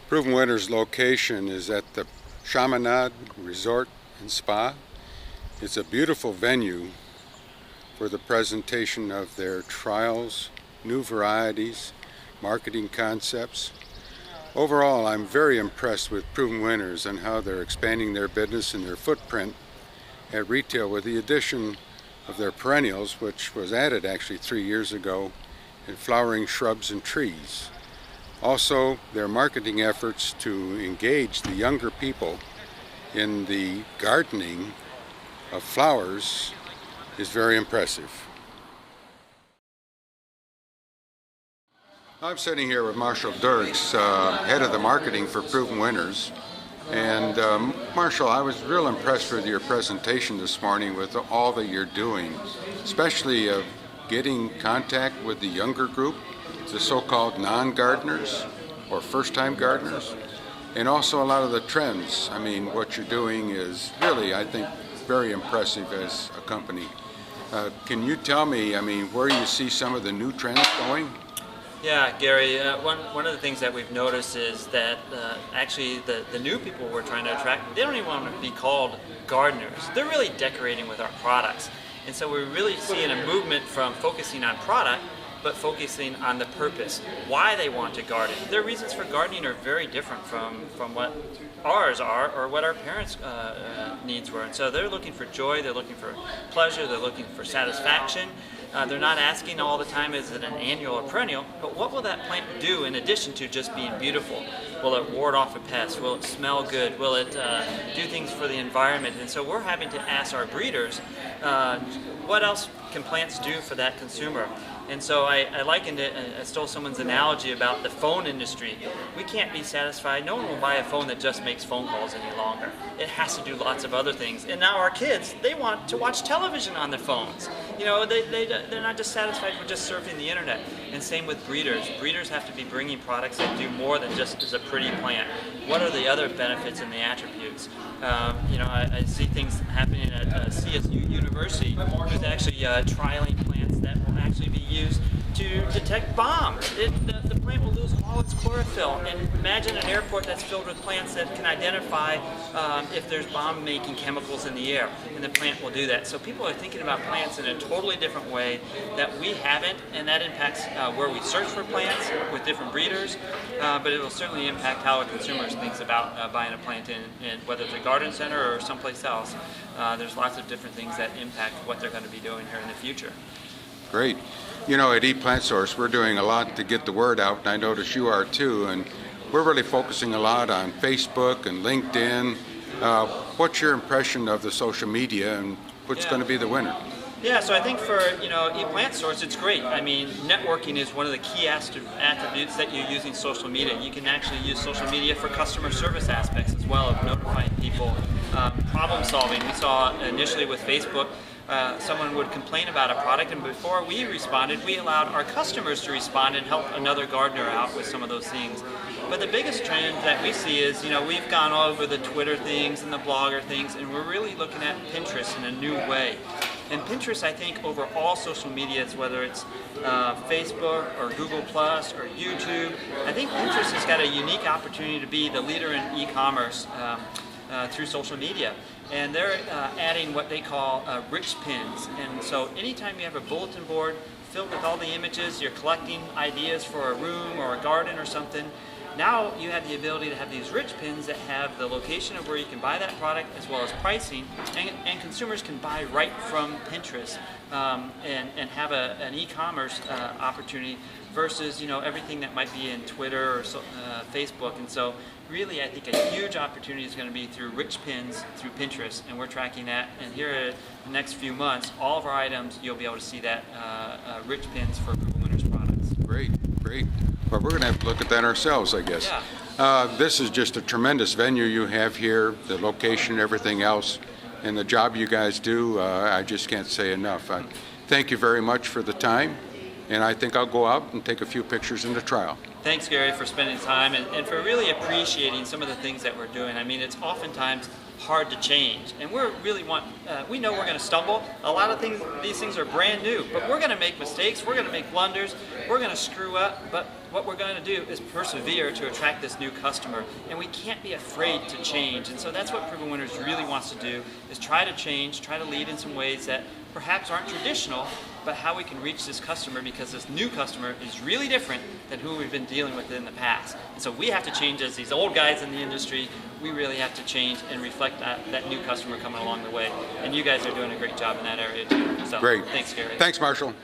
Proven Winner's location is at the Chaminade Resort and Spa. It's a beautiful venue for the presentation of their trials, new varieties, marketing concepts. Overall, I'm very impressed with Proven Winners and how they're expanding their business and their footprint at retail with the addition of their perennials, which was added actually 3 years ago, and flowering shrubs and trees. Also, their marketing efforts to engage the younger people in the gardening of flowers is very impressive. I'm sitting here with Marshall Dirks, head of the marketing for Proven Winners. And Marshall, I was real impressed with your presentation this morning with all that you're doing, especially getting contact with the younger group, the so-called non-gardeners or first-time gardeners, and also a lot of the trends. I mean, what you're doing is really, I think, very impressive as a company. Can you tell me, I mean, where you see some of the new trends going? Yeah, Gary, one of the things that we've noticed is that actually the new people we're trying to attract, they don't even want to be called gardeners. They're really decorating with our products. And so we're really seeing a movement from focusing on product, but focusing on the purpose, why they want to garden. Their reasons for gardening are very different from what ours are or what our parents' needs were. And so they're looking for joy, they're looking for pleasure, they're looking for satisfaction. They're not asking all the time, is it an annual or perennial, but what will that plant do in addition to just being beautiful? Will it ward off a pest? Will it smell good? Will it do things for the environment? And so we're having to ask our breeders, what else can plants do for that consumer? And so I likened it, I stole someone's analogy about the phone industry. We can't be satisfied. No one will buy a phone that just makes phone calls any longer. It has to do lots of other things. And now our kids, they want to watch television on their phones. You know, they're not just satisfied with just surfing the internet. And same with breeders. Breeders have to be bringing products that do more than just as a pretty plant. What are the other benefits and the attributes? You know, I see things happening at CSU University, who's actually trialing plants that will actually be used to detect bombs. The plant will lose all its chlorophyll. And imagine an airport that's filled with plants that can identify if there's bomb-making chemicals in the air, and the plant will do that. So people are thinking about plants in a totally different way that we haven't, and that impacts where we search for plants with different breeders, but it will certainly impact how a consumer thinks about buying a plant in whether it's a garden center or someplace else. There's lots of different things that impact what they're going to be doing here in the future. Great. You know, at ePlantSource, we're doing a lot to get the word out, and I notice you are too, and we're really focusing a lot on Facebook and LinkedIn. What's your impression of the social media and what's going to be the winner? Yeah, so I think for, you know, ePlantSource, it's great. I mean, networking is one of the key attributes that you're using social media. You can actually use social media for customer service aspects as well, of notifying people, problem solving. We saw initially with Facebook, someone would complain about a product, and before we responded, we allowed our customers to respond and help another gardener out with some of those things. But the biggest trend that we see is, you know, we've gone all over the Twitter things and the blogger things, and we're really looking at Pinterest in a new way. And Pinterest, I think, over all social medias, whether it's Facebook or Google Plus or YouTube, I think Pinterest has got a unique opportunity to be the leader in e-commerce through social media. And they're adding what they call rich pins. And so anytime you have a bulletin board filled with all the images, you're collecting ideas for a room or a garden or something, now you have the ability to have these rich pins that have the location of where you can buy that product as well as pricing, and consumers can buy right from Pinterest and have an e-commerce opportunity versus, you know, everything that might be in Twitter or Facebook. And so really I think a huge opportunity is going to be through rich pins through Pinterest, and we're tracking that. And here in the next few months, all of our items, you'll be able to see that rich pins for Proven Winners products. Great, great. But we're going to have to look at that ourselves, I guess. Yeah. This is just a tremendous venue you have here, the location, everything else, and the job you guys do. I just can't say enough. Thank you very much for the time, and I think I'll go out and take a few pictures in the trial. Thanks, Gary, for spending time and for really appreciating some of the things that we're doing. I mean, it's oftentimes hard to change. And we know we're going to stumble. A lot of these things are brand new, but we're going to make mistakes, we're going to make blunders, we're going to screw up, but what we're going to do is persevere to attract this new customer, and we can't be afraid to change. And so that's what Proven Winners really wants to do, is try to change, try to lead in some ways that perhaps aren't traditional, but how we can reach this customer, because this new customer is really different than who we've been dealing with in the past. And so we have to change as these old guys in the industry. We really have to change and reflect that new customer coming along the way. And you guys are doing a great job in that area too. So Great. Thanks, Gary. Thanks, Marshall.